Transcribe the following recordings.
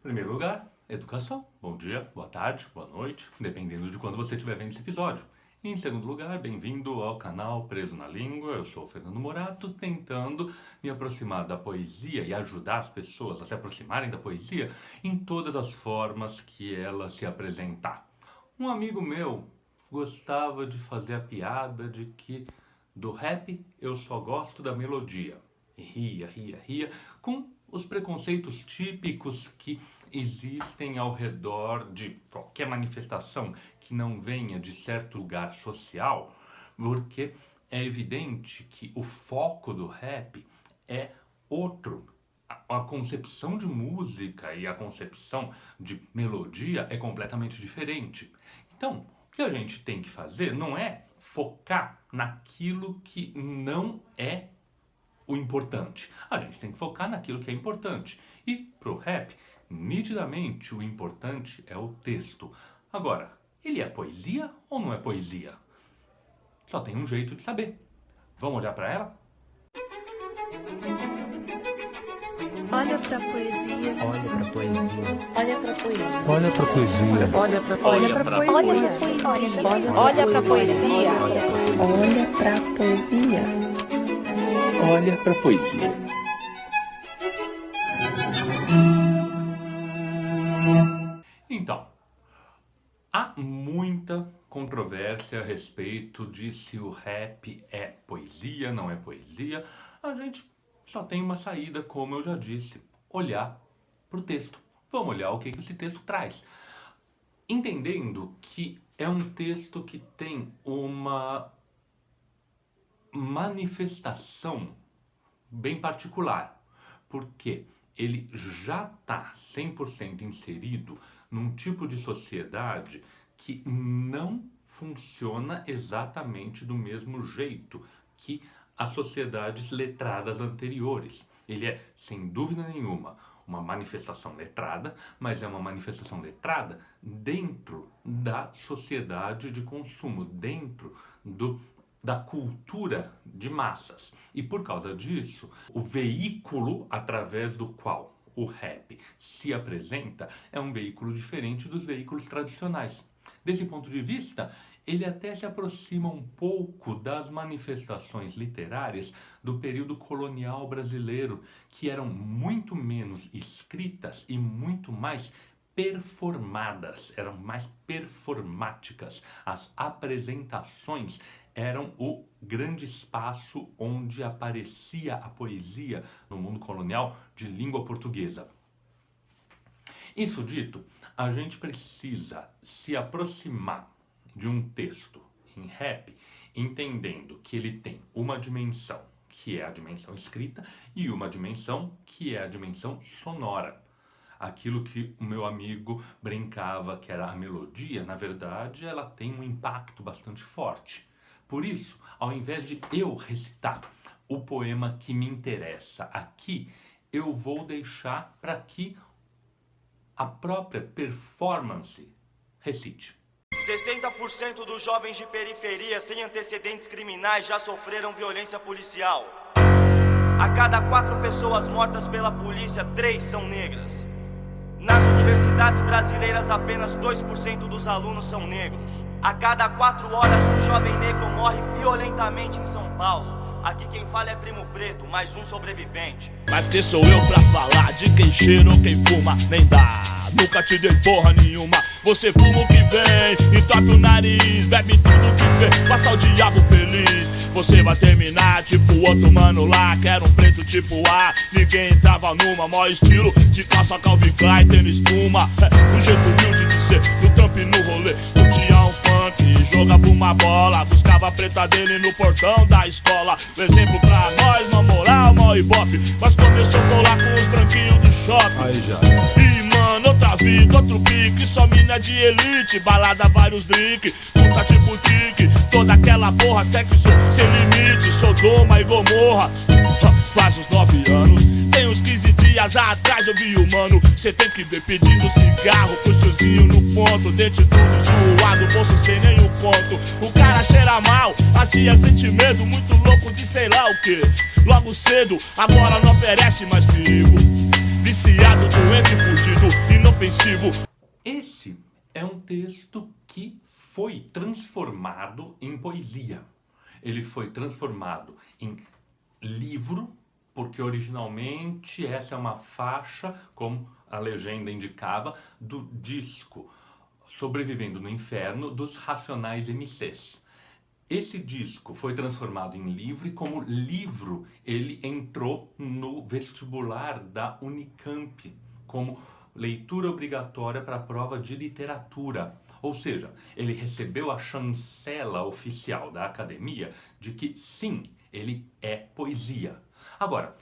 Em primeiro lugar, educação. Bom dia, boa tarde, boa noite, dependendo de quando você estiver vendo esse episódio. Em segundo lugar, bem-vindo ao canal Preso na Língua. Eu sou o Fernando Morato, tentando me aproximar da poesia e ajudar as pessoas a se aproximarem da poesia em todas as formas que ela se apresentar. Um amigo meu gostava de fazer a piada de que do rap eu só gosto da melodia. E ria, com os preconceitos típicos que existem ao redor de qualquer manifestação que não venha de certo lugar social, porque é evidente que o foco do rap é outro. A concepção de música e a concepção de melodia é completamente diferente. Então, o que a gente tem que fazer não é focar naquilo que não é o importante. A gente tem que focar naquilo que é importante. E pro rap, nitidamente o importante é o texto. Agora, ele é poesia ou não é poesia? Só tem um jeito de saber. Vamos olhar para ela? Olha pra poesia. Olha pra poesia. Olha pra poesia. Olha pra poesia. Olha pra poesia. Olha pra poesia. Olha pra poesia. Olha pra poesia. Então, há muita controvérsia a respeito de se o rap é poesia, não é poesia. A gente só tem uma saída, como eu já disse, olhar para o texto. Vamos olhar o que esse texto traz. Entendendo que é um texto que tem uma manifestação bem particular, porque ele já está 100% inserido num tipo de sociedade que não funciona exatamente do mesmo jeito que as sociedades letradas anteriores. Ele é, sem dúvida nenhuma, uma manifestação letrada, mas é uma manifestação letrada dentro da sociedade de consumo, dentro da cultura de massas. E por causa disso, o veículo através do qual o rap se apresenta é um veículo diferente dos veículos tradicionais. Desse ponto de vista, ele até se aproxima um pouco das manifestações literárias do período colonial brasileiro, que eram muito menos escritas e muito mais performadas, eram mais performáticas. As apresentações eram o grande espaço onde aparecia a poesia no mundo colonial de língua portuguesa. Isso dito, a gente precisa se aproximar de um texto em rap, entendendo que ele tem uma dimensão, que é a dimensão escrita, e uma dimensão, que é a dimensão sonora. Aquilo que o meu amigo brincava que era a melodia, na verdade, ela tem um impacto bastante forte. Por isso, ao invés de eu recitar o poema que me interessa aqui, eu vou deixar para que a própria performance recite. 60% dos jovens de periferia sem antecedentes criminais já sofreram violência policial. A cada 4 pessoas mortas pela polícia, 3 são negras. Nas universidades brasileiras, apenas 2% dos alunos são negros. A cada 4 horas, um jovem negro morre violentamente em São Paulo. Aqui quem fala é Primo Preto, mais um sobrevivente. Mas quem sou eu pra falar de quem cheira ou quem fuma? Nem dá, nunca te dei porra nenhuma. Você fuma o que vem, entope o nariz, bebe tudo que vem, passa o diabo feliz. Você vai terminar tipo outro mano lá, que era um preto tipo A. Ninguém entrava numa, maior estilo de calça Calvin Klein, tênis espuma. Do jeito humilde de ser, no trampo e no rolê. Curtia um funk, jogava uma bola, buscava a preta dele no portão da escola. O exemplo pra nós, uma moral, mó ibope. Mas começou a colar com os branquinhos do shopping. Aí já. E mano, outra vida, outro pique. Só mina de elite, balada, vários drinks. Puta tipo tique, toda aquela porra. Sexo sem limite, Sodoma e Gomorra. Faz uns 9 anos, tem uns 15 dias atrás eu vi o mano. Cê tem que ver pedindo cigarro, com tiozinho no ponto. Dente tudo zoado, bolso sem nenhum ponto. O cara cheira mal, a tia sente medo. Muito louco de sei lá o que. Logo cedo, agora não oferece mais perigo. Viciado, doente, fugido. E objetivo. Esse é um texto que foi transformado em poesia. Ele foi transformado em livro, porque originalmente essa é uma faixa, como a legenda indicava, do disco Sobrevivendo no Inferno dos Racionais MCs. Esse disco foi transformado em livro e como livro ele entrou no vestibular da Unicamp como leitura obrigatória para a prova de literatura. Ou seja, ele recebeu a chancela oficial da academia de que sim, ele é poesia. Agora,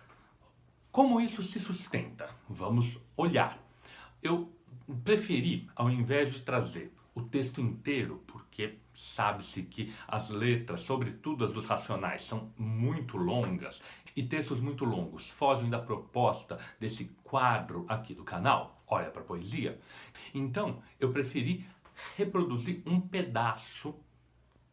como isso se sustenta? Vamos olhar. Eu preferi, ao invés de trazer o texto inteiro, porque sabe-se que as letras, sobretudo as dos Racionais, são muito longas e textos muito longos fogem da proposta desse quadro aqui do canal, Olha para a Poesia. Então, eu preferi reproduzir um pedaço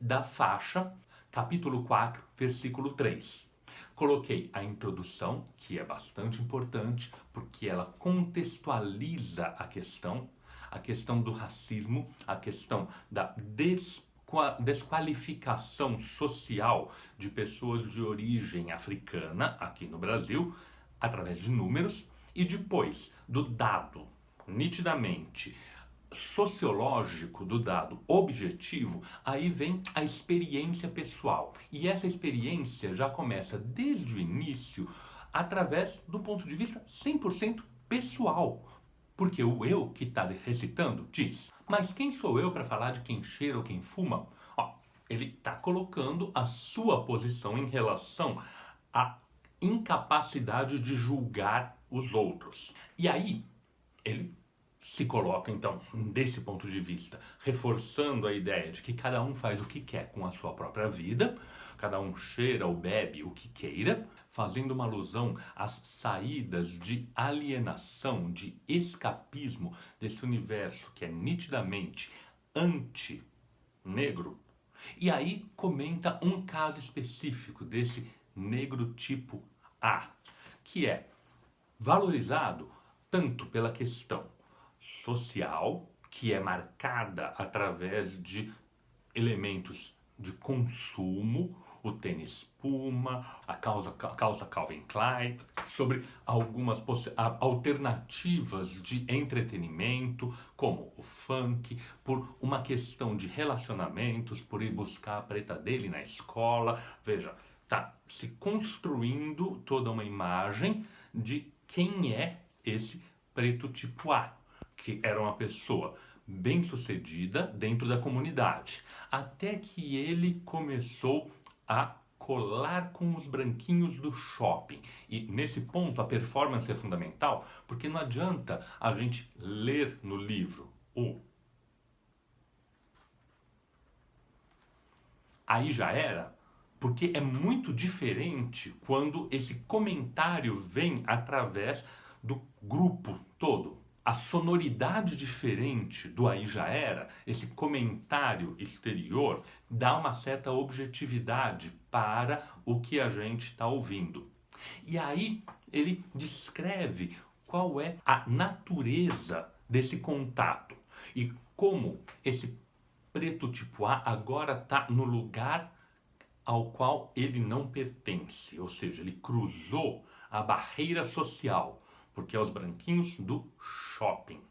da faixa, capítulo 4, versículo 3. Coloquei a introdução, que é bastante importante, porque ela contextualiza a questão do racismo, a questão da desqualificação social de pessoas de origem africana aqui no Brasil, através de números, e depois do dado nitidamente sociológico, do dado objetivo, aí vem a experiência pessoal. E essa experiência já começa desde o início através do ponto de vista 100% pessoal. Porque o eu que está recitando diz, mas quem sou eu para falar de quem cheira ou quem fuma? Ele está colocando a sua posição em relação à incapacidade de julgar os outros. E aí, ele se coloca, então, desse ponto de vista, reforçando a ideia de que cada um faz o que quer com a sua própria vida, cada um cheira ou bebe o que queira, fazendo uma alusão às saídas de alienação, de escapismo desse universo que é nitidamente anti-negro. E aí comenta um caso específico desse negro tipo A, que é valorizado tanto pela questão social, que é marcada através de elementos de consumo, o tênis Puma, a calça Calvin Klein, sobre algumas alternativas de entretenimento, como o funk, por uma questão de relacionamentos, por ir buscar a preta dele na escola. Veja, está se construindo toda uma imagem de quem é esse preto tipo A, que era uma pessoa bem-sucedida dentro da comunidade, até que ele começou a colar com os branquinhos do shopping. E nesse ponto a performance é fundamental, porque não adianta a gente ler no livro o Aí Já Era, porque é muito diferente quando esse comentário vem através do grupo todo. A sonoridade diferente do Aí Já Era, esse comentário exterior, dá uma certa objetividade para o que a gente está ouvindo. E aí ele descreve qual é a natureza desse contato e como esse preto tipo A agora está no lugar ao qual ele não pertence, ou seja, ele cruzou a barreira social, porque é os branquinhos do shopping.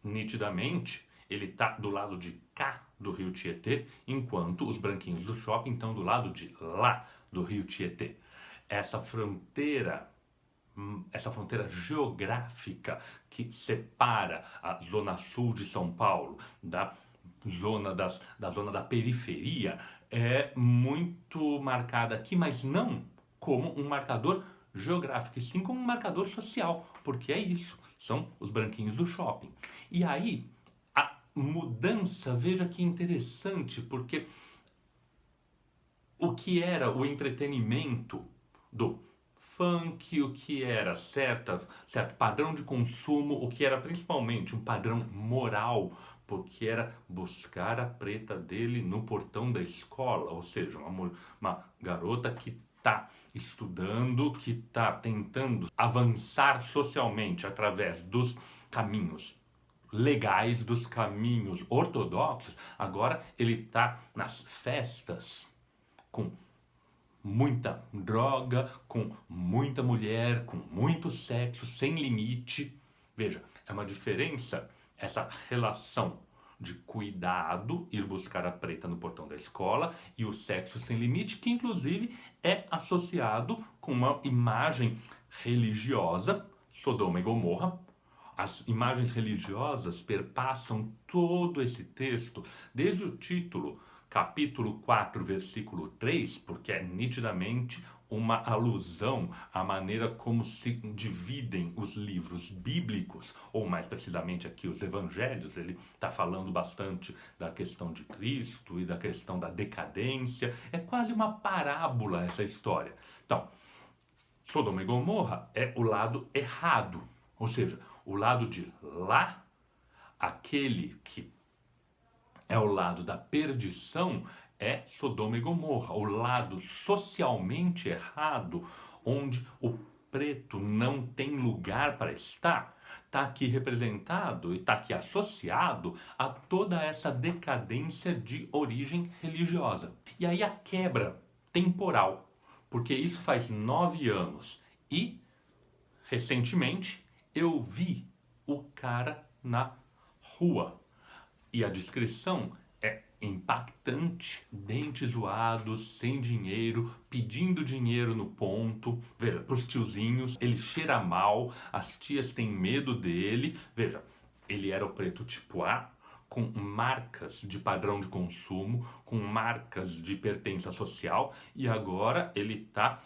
Nitidamente, ele está do lado de cá do rio Tietê, enquanto os branquinhos do shopping estão do lado de lá do rio Tietê. Essa fronteira geográfica que separa a zona sul de São Paulo da zona da periferia é muito marcada aqui, mas não como um marcador geográfico, e sim como um marcador social, porque é isso, são os branquinhos do shopping. E aí, a mudança, veja que interessante, porque o que era o entretenimento do funk, o que era certo padrão de consumo, o que era principalmente um padrão moral, porque era buscar a preta dele no portão da escola, ou seja, uma garota que está estudando, que está tentando avançar socialmente através dos caminhos legais, dos caminhos ortodoxos, agora ele está nas festas com muita droga, com muita mulher, com muito sexo, sem limite. Veja, é uma diferença essa relação de cuidado, ir buscar a preta no portão da escola, e o sexo sem limite, que inclusive é associado com uma imagem religiosa, Sodoma e Gomorra. As imagens religiosas perpassam todo esse texto, desde o título, capítulo 4, versículo 3, porque é nitidamente uma alusão à maneira como se dividem os livros bíblicos, ou mais precisamente aqui os evangelhos. Ele está falando bastante da questão de Cristo e da questão da decadência. É quase uma parábola essa história. Então, Sodoma e Gomorra é o lado errado, ou seja, o lado de lá, aquele que é o lado da perdição, é Sodoma e Gomorra, o lado socialmente errado, onde o preto não tem lugar para estar, está aqui representado e está aqui associado a toda essa decadência de origem religiosa. E aí a quebra temporal, porque isso faz 9 anos e, recentemente, eu vi o cara na rua. E a descrição é impactante, dentes zoados, sem dinheiro, pedindo dinheiro no ponto. Veja, para os tiozinhos, ele cheira mal, as tias têm medo dele. Veja, ele era o preto tipo A, com marcas de padrão de consumo, com marcas de pertença social, e agora ele está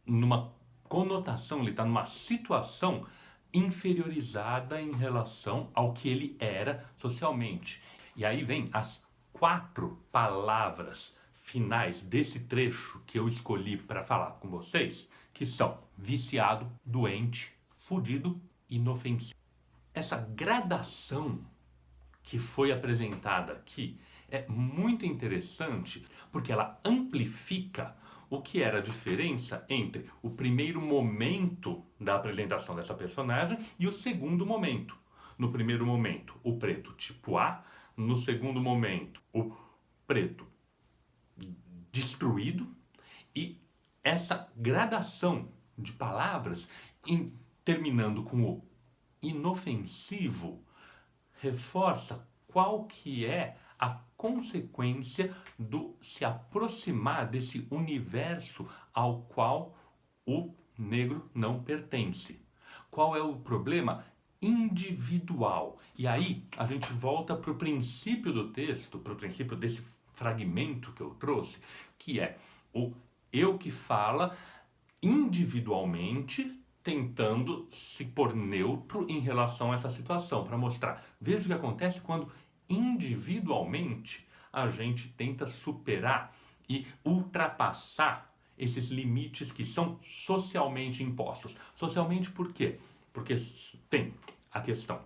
numa conotação, ele está numa situação inferiorizada em relação ao que ele era socialmente. E aí vem as 4 palavras finais desse trecho que eu escolhi para falar com vocês, que são viciado, doente, fudido, inofensivo. Essa gradação que foi apresentada aqui é muito interessante, porque ela amplifica o que era a diferença entre o primeiro momento da apresentação dessa personagem e o segundo momento. No primeiro momento, o preto tipo A. No segundo momento, o preto destruído. E essa gradação de palavras, terminando com o inofensivo, reforça qual que é a consequência do se aproximar desse universo ao qual o negro não pertence. Qual é o problema? Individual. E aí a gente volta para o princípio do texto, para o princípio desse fragmento que eu trouxe, que é o eu que fala individualmente, tentando se pôr neutro em relação a essa situação, para mostrar, veja o que acontece quando individualmente a gente tenta superar e ultrapassar esses limites que são socialmente impostos. Socialmente por quê? Porque tem a questão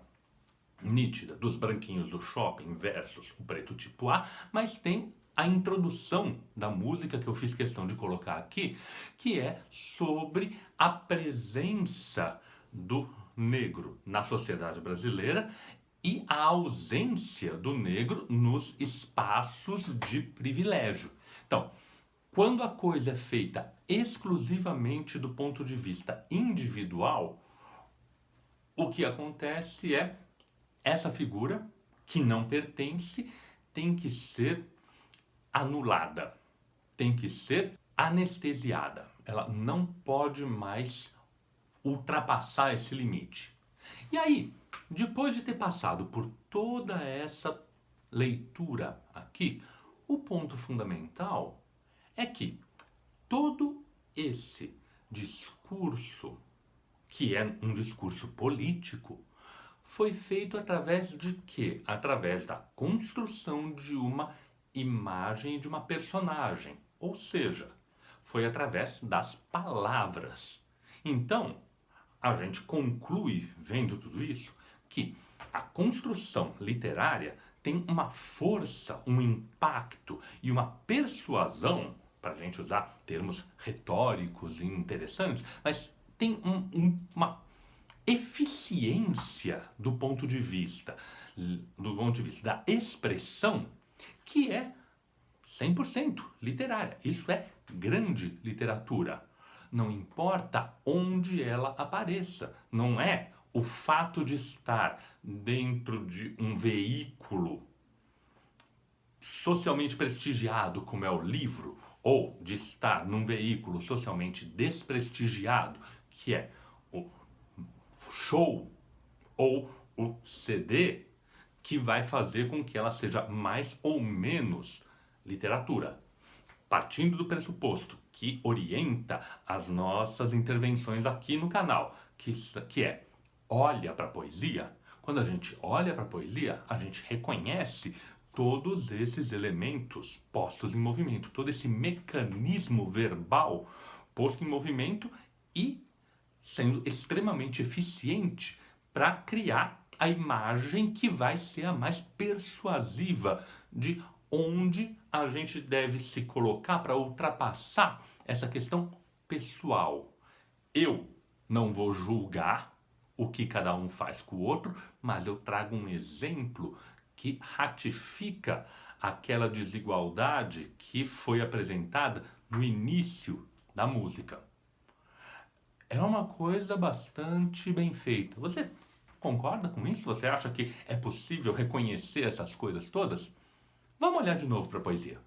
nítida dos branquinhos do shopping versus o preto tipo A, mas tem a introdução da música que eu fiz questão de colocar aqui, que é sobre a presença do negro na sociedade brasileira e a ausência do negro nos espaços de privilégio. Então, quando a coisa é feita exclusivamente do ponto de vista individual, o que acontece é essa figura que não pertence tem que ser anulada, tem que ser anestesiada. Ela não pode mais ultrapassar esse limite. E aí, depois de ter passado por toda essa leitura aqui, o ponto fundamental é que todo esse discurso, que é um discurso político, foi feito através de quê? Através da construção de uma imagem de uma personagem, ou seja, foi através das palavras. Então, a gente conclui, vendo tudo isso, que a construção literária tem uma força, um impacto e uma persuasão, para a gente usar termos retóricos e interessantes, mas tem uma eficiência do ponto de vista da expressão, que é 100% literária. Isso é grande literatura. Não importa onde ela apareça. Não é o fato de estar dentro de um veículo socialmente prestigiado, como é o livro, ou de estar num veículo socialmente desprestigiado, que é o show ou o CD, que vai fazer com que ela seja mais ou menos literatura. Partindo do pressuposto que orienta as nossas intervenções aqui no canal, que é olha para a poesia. Quando a gente olha para a poesia, a gente reconhece todos esses elementos postos em movimento, todo esse mecanismo verbal posto em movimento e sendo extremamente eficiente para criar a imagem que vai ser a mais persuasiva de onde a gente deve se colocar para ultrapassar essa questão pessoal. Eu não vou julgar o que cada um faz com o outro, mas eu trago um exemplo que ratifica aquela desigualdade que foi apresentada no início da música. É uma coisa bastante bem feita. Você concorda com isso? Você acha que é possível reconhecer essas coisas todas? Vamos olhar de novo para a poesia.